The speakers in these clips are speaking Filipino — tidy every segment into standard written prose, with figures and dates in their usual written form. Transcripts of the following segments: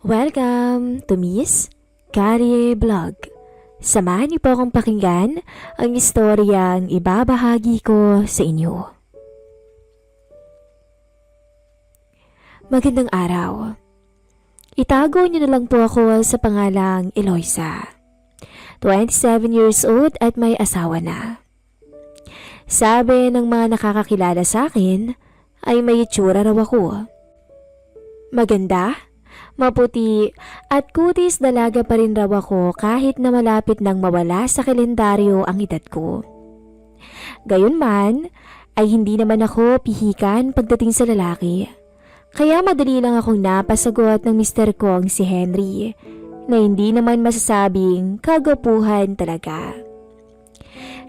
Welcome to Miss Carrie Vlog. Samahan niyo po akong pakinggan ang istoryang ibabahagi ko sa inyo. Magandang araw. Itago niyo na lang po ako sa pangalang Eloisa. 27 years old at may asawa na. Sabi ng mga nakakakilala sa akin ay may itsura raw ako. Maganda, maputi at kutis dalaga pa rin raw ako kahit na malapit nang mawala sa kalendaryo ang edad ko. Gayunman ay hindi naman ako pihikan pagdating sa lalaki. Kaya madali lang akong napasagot ng mister kong si Henry na hindi naman masasabing kagwapuhan talaga.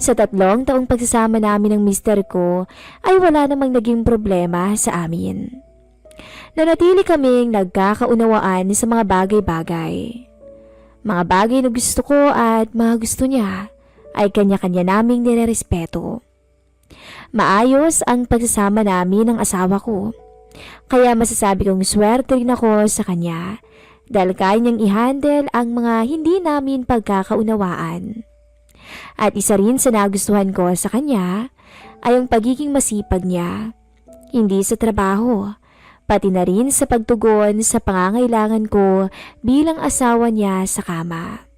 Sa 3 taong pagsasama namin ng mister ko ay wala namang naging problema sa amin. Nanatili kaming nagkakaunawaan sa mga bagay-bagay. Mga bagay na gusto ko at mga gusto niya ay kanya-kanya naming nirerespeto. Maayos ang pagsasama namin ng asawa ko. Kaya masasabi kong swerte rin ako sa kanya dahil kaya niyang i-handle ang mga hindi namin pagkakaunawaan. At isa rin sa nagustuhan ko sa kanya ay ang pagiging masipag niya. Hindi sa trabaho, pati na rin sa pagtugon sa pangangailangan ko bilang asawa niya sa kama.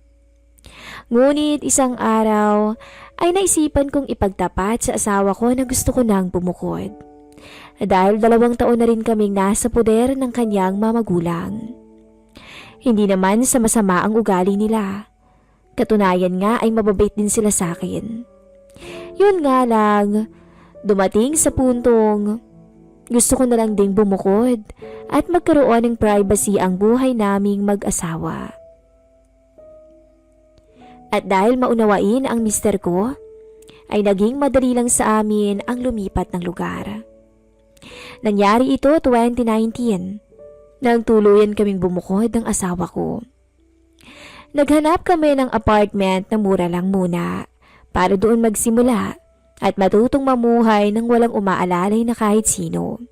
Ngunit isang araw ay naisipan kong ipagtapat sa asawa ko na gusto ko nang bumukod. Dahil 2 taon na rin kaming nasa poder ng kanyang mamagulang. Hindi naman sa masama ang ugali nila. Katunayan nga ay mababait din sila sa akin. Yun nga lang, dumating sa puntong gusto ko na lang ding bumukod at magkaroon ng privacy ang buhay naming mag-asawa. At dahil maunawain ang mister ko, ay naging madali lang sa amin ang lumipat ng lugar. Nangyari ito 2019, nang tuluyan kaming bumukod ng asawa ko. Naghanap kami ng apartment na mura lang muna para doon magsimula at matutong mamuhay ng walang umaalalay na kahit sino.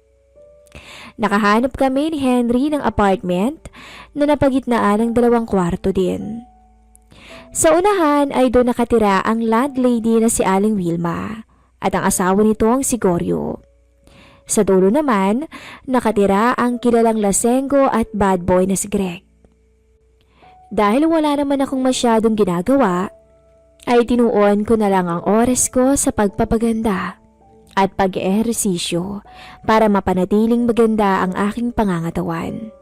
Nakahanap kami ni Henry ng apartment na napagitnaan ng 2 kwarto din. Sa unahan ay doon nakatira ang landlady na si Aling Wilma at ang asawa nitong si Goryo. Sa dulo naman, nakatira ang kilalang lasenggo at bad boy na si Greg. Dahil wala naman akong masyadong ginagawa, ay tinuon ko na lang ang oras ko sa pagpapaganda at pag-ehersisyo para mapanatiling maganda ang aking pangangatawan.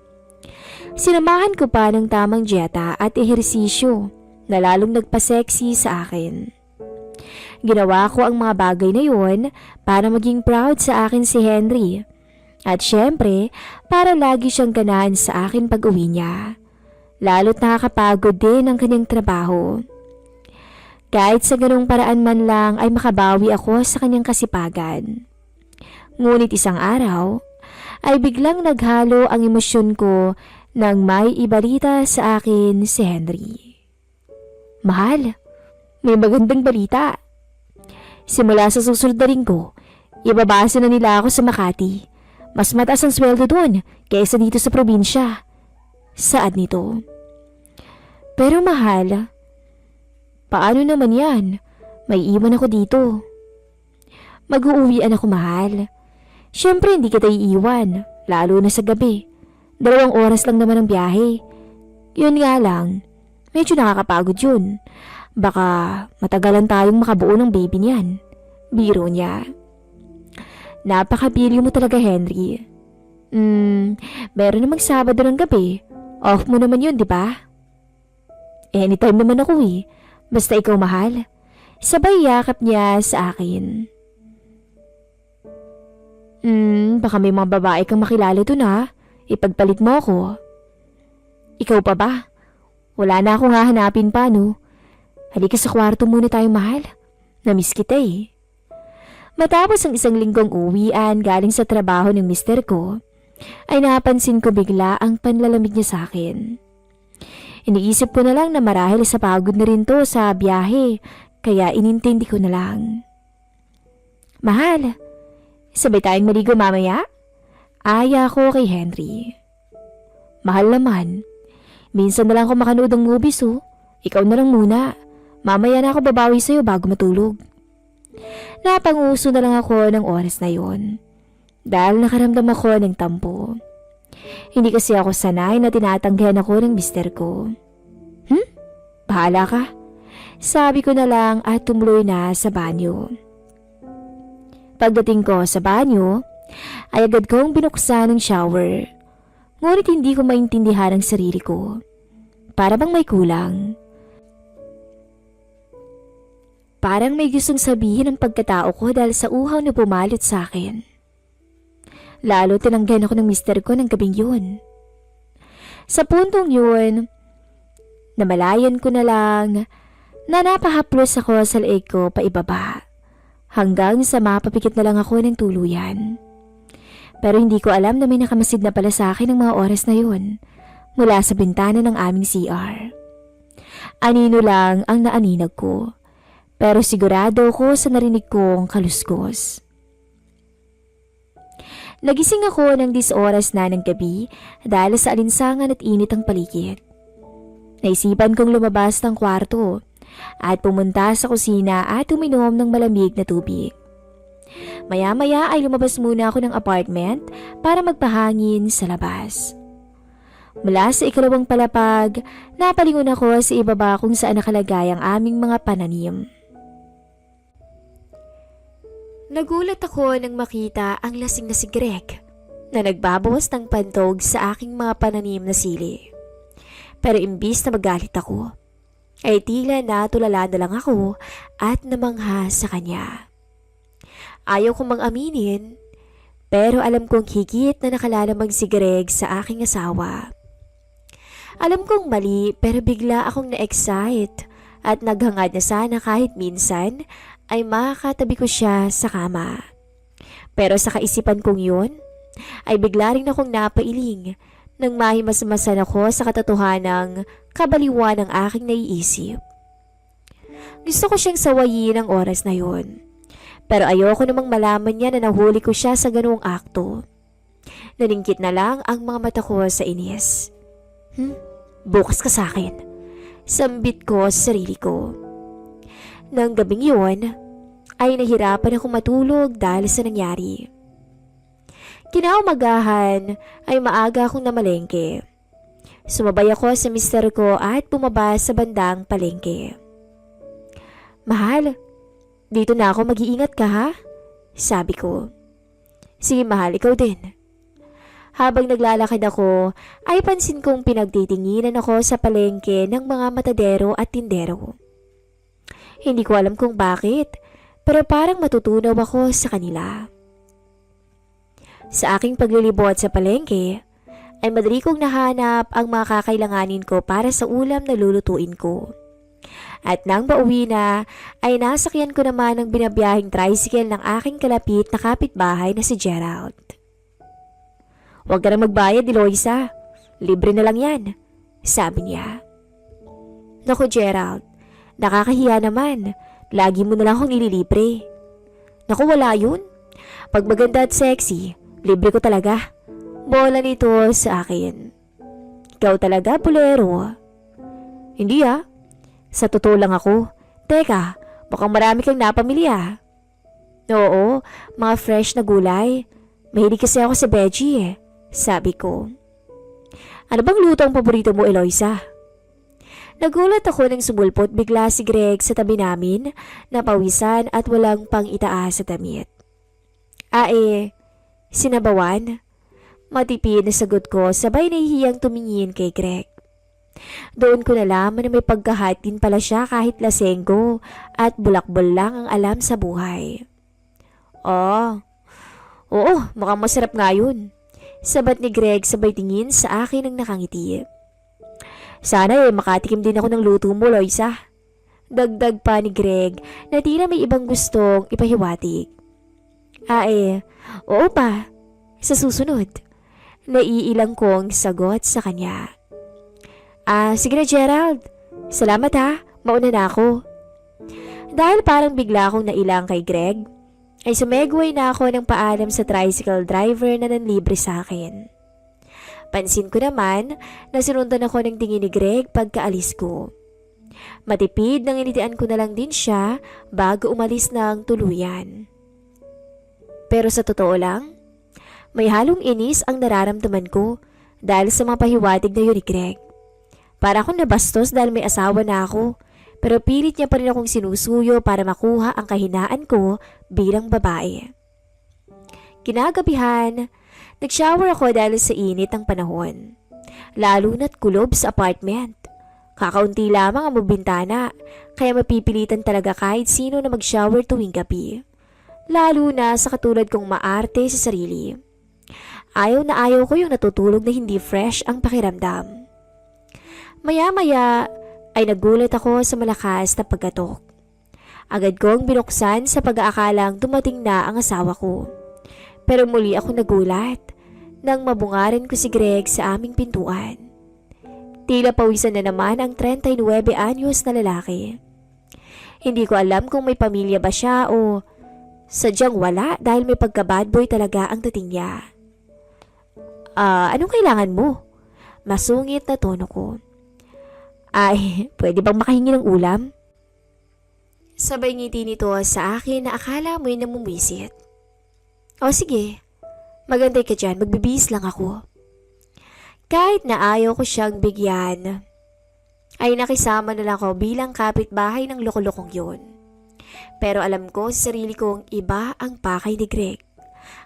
Sinamahan ko pa ng tamang dieta at ehersisyo na lalong nagpa-sexy sa akin. Ginawa ko ang mga bagay na yun para maging proud sa akin si Henry. At syempre, para lagi siyang ganahan sa akin pag uwi niya. Lalo't nakakapagod din ang kanyang trabaho. Kahit sa ganung paraan man lang ay makabawi ako sa kanyang kasipagan. Ngunit isang araw, ay biglang naghalo ang emosyon ko nang may ibalita sa akin si Henry. Mahal, may magandang balita. Simula sa susunod na linggo, ibabase na nila ako sa Makati. Mas mataas ang sweldo doon kaysa dito sa probinsya. Saad nito. Pero mahal, paano naman yan? May iwan ako dito. Mag-uuwian ako, mahal. Siyempre hindi kita iiwan, lalo na sa gabi. 2 oras lang naman ang biyahe. Yun nga lang, medyo nakakapagod yun. Baka matagalan tayong makabuo ng baby niyan. Biro niya. Napakabiro mo talaga, Henry. Meron namang Sabado ng gabi. Off mo naman yun, di ba? Anytime naman ako eh. Basta ikaw, mahal. Sabay yakap niya sa akin. Baka may mga babae kang makilala dun ha. Ipagpalit mo ako. Ikaw pa ba? Wala na akong hahanapin pa, no? Halika sa kwarto muna tayo, mahal. Namiss kita eh. Matapos ang 1 linggong uwian galing sa trabaho ng mister ko, ay napansin ko bigla ang panlalamig niya sa akin. Iniisip ko na lang na marahil sa pagod na rin to sa biyahe, kaya inintindi ko na lang. Mahal, sabay tayong maligo mamaya? Aya ko kay Henry. Mahal naman, Minsan na lang ako makanood ng movies oh. Ikaw na lang muna. Mamaya na ako babawi sa'yo bago matulog. Napanguso na lang ako ng oras na yon. Dahil nakaramdam ako ng tampo. Hindi kasi ako sanay na tinatanggihan ako ng mister ko. Bahala ka. Sabi ko na lang at tumuloy na sa banyo. Pagdating ko sa banyo, ay agad kong binuksan ng shower. Ngunit hindi ko maintindihan ang sarili ko. Para bang may kulang. Parang may gustong sabihin ang pagkatao ko dahil sa uhaw na pumalot sa akin. Lalo tinanggihan ako ng mister ko ng gabing yun. Sa puntong yun, namalayan ko na lang na napahaplos ako sa leeg ko pa ibaba. Hanggang sa mapapikit na lang ako ng tuluyan. Pero hindi ko alam na may nakamasid na pala sa akin ng mga oras na yun mula sa bintana ng aming CR. Anino lang ang naaninag ko, pero sigurado ko sa narinig kong kaluskos. Nagising ako ng 10 oras na ng gabi dahil sa alinsangan at init ang paligid. Naisipan kong lumabas ng kwarto at pumunta sa kusina at uminom ng malamig na tubig. Maya-maya ay lumabas muna ako ng apartment para magpahangin sa labas. Mula sa ikalawang palapag, napalingon ako sa ibaba kung saan nakalagay ang aming mga pananim. Nagulat ako nang makita ang lasing na si Greg na nagbabawas ng pantog sa aking mga pananim na sili. Pero imbis na magalit ako, ay tila natulala na lang ako at namangha sa kanya. Ayaw kong mang-aminin, pero alam kong higit na nakalalamang si Greg sa aking asawa. Alam kong mali pero bigla akong na-excite at naghangad na sana kahit minsan ay makakatabi ko siya sa kama. Pero sa kaisipan kong yun, ay bigla rin akong napailing nang mahimasmasan ako sa katotohanang kabaliwan ng aking naiisip. Gusto ko siyang sawayin ang oras na yun. Pero ayoko namang malaman niya na nahuli ko siya sa ganoong akto. Naningkit na lang ang mga mata ko sa inis. Bukas ka sa akin. Sambit ko sa sarili ko. Nang gabing yun, ay nahirapan akong matulog dahil sa nangyari. Kinaumagahan ay maaga akong namalengke. Sumabay ako sa mister ko at bumaba sa bandang palengke. Mahal, dito na ako, mag-iingat ka ha? Sabi ko. Sige mahal, ikaw din. Habang naglalakad ako, ay pansin kong pinagtitinginan ako sa palengke ng mga matadero at tindero. Hindi ko alam kung bakit, pero parang matutunaw ako sa kanila. Sa aking paglilibot sa palengke, ay madali kong nahanap ang mga kakailanganin ko para sa ulam na lulutuin ko. At nang pauwi na, ay nasakyan ko naman ang binabiyahing tricycle ng aking kalapit na kapitbahay na si Gerald. Huwag ka na magbayad, Eloisa. Libre na lang yan, sabi niya. Naku Gerald, nakakahiya naman. Lagi mo na lang akong nililibre. Naku wala yun. Pag maganda at sexy, libre ko talaga. Bola nito sa akin. Ikaw talaga, bulero. Hindi ah. Sa totoo lang ako. Teka, mukhang marami kang napamilya. Oo, mga fresh na gulay. Mahilig kasi ako sa veggie eh, sabi ko. Ano bang luto ang paborito mo, Eloisa? Nagulat ako nang sumulpot bigla si Greg sa tabi namin, napawisan at walang pang itaas sa damit. Sinabawan? Matipid na sagot ko sabay nahihiyang tumingin kay Greg. Doon ko nalaman na may pagkahat din pala siya kahit lasenggo at bulakbol lang ang alam sa buhay. Oo, mukhang masarap nga yun. Sabat ni Greg sabay tingin sa akin ng nakangiti. Sana makatikim din ako ng luto mo, Loisa. Dagdag pa ni Greg na tila may ibang gustong ipahiwatig. Oo pa. Sa susunod. Naiilang kong sagot sa kanya. Sige na Gerald. Salamat ha, mauna na ako. Dahil parang bigla akong nailang kay Greg, ay sumegway na ako ng paalam sa tricycle driver na nanlibre sa akin. Pansin ko naman na sinundan ako ng tingin ni Greg pagkaalis ko. Matipid nang initian ko na lang din siya bago umalis ng tuluyan. Pero sa totoo lang, may halong inis ang nararamdaman ko dahil sa mga pahiwatig na yun ni Greg. Para akong nabastos dahil may asawa na ako, pero pilit niya pa rin akong sinusuyo para makuha ang kahinaan ko bilang babae. Kinagabihan, nag-shower ako dahil sa init ng panahon. Lalo na't kulob sa apartment. Kakaunti lamang ang mabintana, kaya mapipilitan talaga kahit sino na mag-shower tuwing gabi. Lalo na sa katulad kong maarte sa sarili. Ayaw na ayaw ko yung natutulog na hindi fresh ang pakiramdam. Maya-maya ay nagulat ako sa malakas na pagkatok. Agad kong binuksan sa pag-aakalang dumating na ang asawa ko. Pero muli ako nagulat nang mabungaran ko si Greg sa aming pintuan. Tila pawisan na naman ang 39 anyos na lalaki. Hindi ko alam kung may pamilya ba siya o sadyang wala dahil may pagka-bad boy talaga ang dating niya. Anong kailangan mo? Masungit na tono ko. Ay, pwede bang makahingi ng ulam? Sabay ngiti nito sa akin na akala mo'y namumwisit. O sige, magantay ka dyan, magbibihis lang ako. Kahit na ayaw ko siyang bigyan, ay nakisama na lang ako bilang kapitbahay ng loko-lokong yun. Pero alam ko sa sarili kong iba ang pakay ni Greg.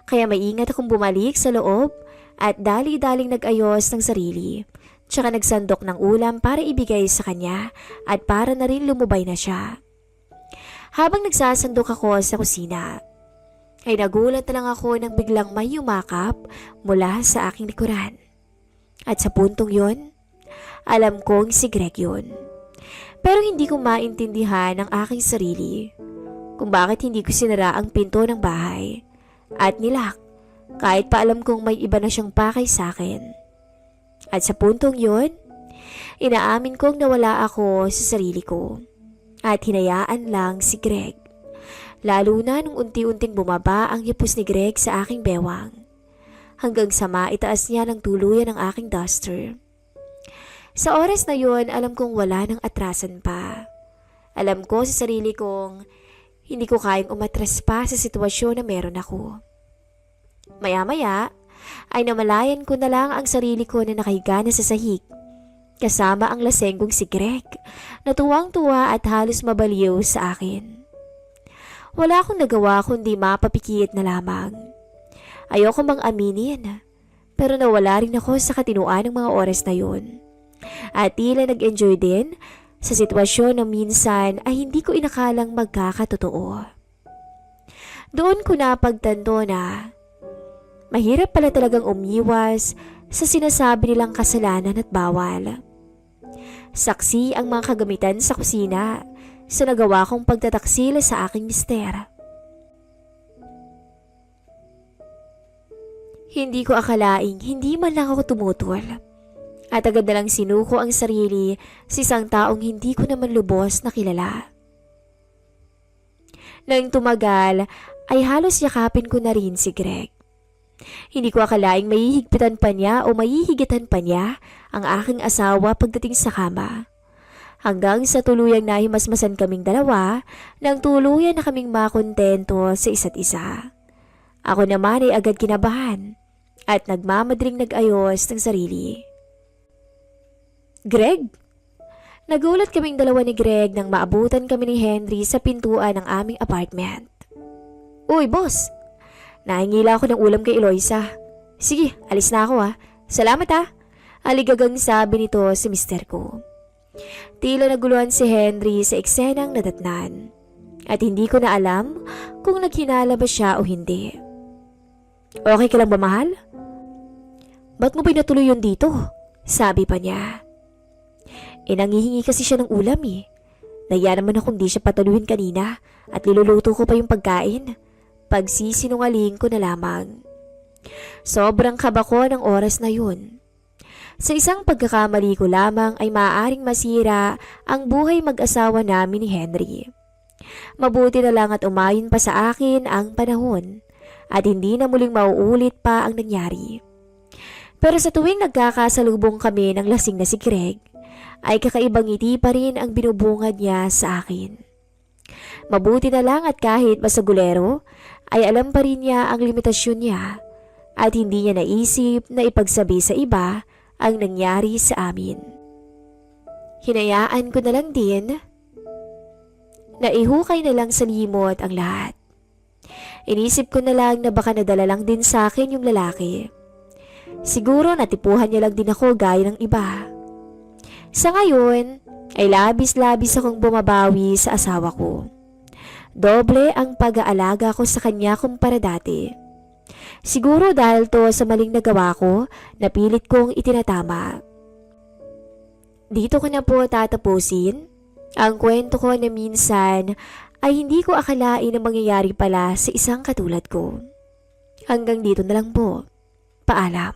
Kaya maingat akong bumalik sa loob at dali-daling nag-ayos ng sarili. Tsaka nagsandok ng ulam para ibigay sa kanya at para na rin lumubay na siya. Habang nagsasandok ako sa kusina, ay nagulat na lang ako nang biglang may yumakap mula sa aking likuran. At sa puntong yon, alam kong si Greg yun. Pero hindi ko maintindihan ang aking sarili kung bakit hindi ko sinara ang pinto ng bahay at nilak kahit pa alam kong may iba na siyang pakay sa akin. At sa puntong yon, inaamin kong nawala ako sa sarili ko at hinayaan lang si Greg. Lalo na nung unti-unting bumaba ang yapos ni Greg sa aking bewang. Hanggang sa maitaas niya ng tuluyan ang aking duster. Sa oras na yon, alam kong wala nang atrasan pa. Alam ko sa sarili kong hindi ko kayang umatras pa sa sitwasyon na meron ako. Maya-maya ay namalayan ko na lang ang sarili ko na nakahiga na sa sahig. Kasama ang lasenggong si Greg na tuwang-tuwa at halos mabaliw sa akin. Wala akong nagawa kundi mapapikit na lamang. Ayoko mang aminin, pero nawala rin ako sa katinuan ng mga oras na yun. At tila nag-enjoy din sa sitwasyon na minsan ay hindi ko inakalang magkakatotoo. Doon ko napagtanto na mahirap pala talagang umiwas sa sinasabi nilang kasalanan at bawal. Saksi ang mga kagamitan sa kusina sa nagawa kong pagtataksil sa aking mister. Hindi ko akalaing hindi man lang ako tumutol. At agad na lang sinuko ang sarili sa isang taong hindi ko naman lubos na kilala. Nang tumagal ay halos yakapin ko na rin si Greg. Hindi ko akalaing mahihigpitan pa niya o mahihigitan pa niya ang aking asawa pagdating sa kama. Hanggang sa tuluyang nahimasmasan kaming dalawa nang tuluyan na kaming makontento sa isa't isa. Ako naman ay agad kinabahan at nagmamadring nag-ayos ng sarili. Greg? Nagulat kaming dalawa ni Greg nang maabutan kami ni Henry sa pintuan ng aming apartment. Uy, boss! Nahingila ako ng ulam kay Eloisa. Sige, alis na ako ha. Salamat ha. Aligagang sabi nito si mister ko. Tila naguluhan si Henry sa eksenang nadatnan. At hindi ko na alam kung naghinala ba siya o hindi. Okay ka lang ba, mahal? Ba't mo ba natuloy yun dito? Sabi pa niya. Nangihingi kasi siya ng ulam eh. Naya naman akong di siya pataluhin kanina at niluluto ko pa yung pagkain. Pagsisinungaling ko na lamang. Sobrang kaba ko ng oras na yun. Sa isang pagkakamali ko lamang ay maaaring masira ang buhay mag-asawa namin ni Henry. Mabuti na lang at umayon pa sa akin ang panahon at hindi na muling mauulit pa ang nangyari. Pero sa tuwing nagkakasalubong kami ng lasing na si Greg, ay kakaibang ngiti pa rin ang binubungad niya sa akin. Mabuti na lang at kahit masagulero, ay alam pa rin niya ang limitasyon niya at hindi niya naisip na ipagsabi sa iba ang nangyari sa amin. Hinayaan ko na lang din na ihukay na lang sa limot ang lahat. Inisip ko na lang na baka nadala lang din sa akin yung lalaki. Siguro natipuhan niya lang din ako gaya ng iba. Sa ngayon, ay labis-labis akong bumabawi sa asawa ko. Doble ang pag-aalaga ko sa kanya kumpara dati. Siguro dahil to sa maling nagawa ko, napilit kong itinatama. Dito ko na po tatapusin ang kwento ko na minsan ay hindi ko akalain na mangyayari pala sa isang katulad ko. Hanggang dito na lang po. Paalam.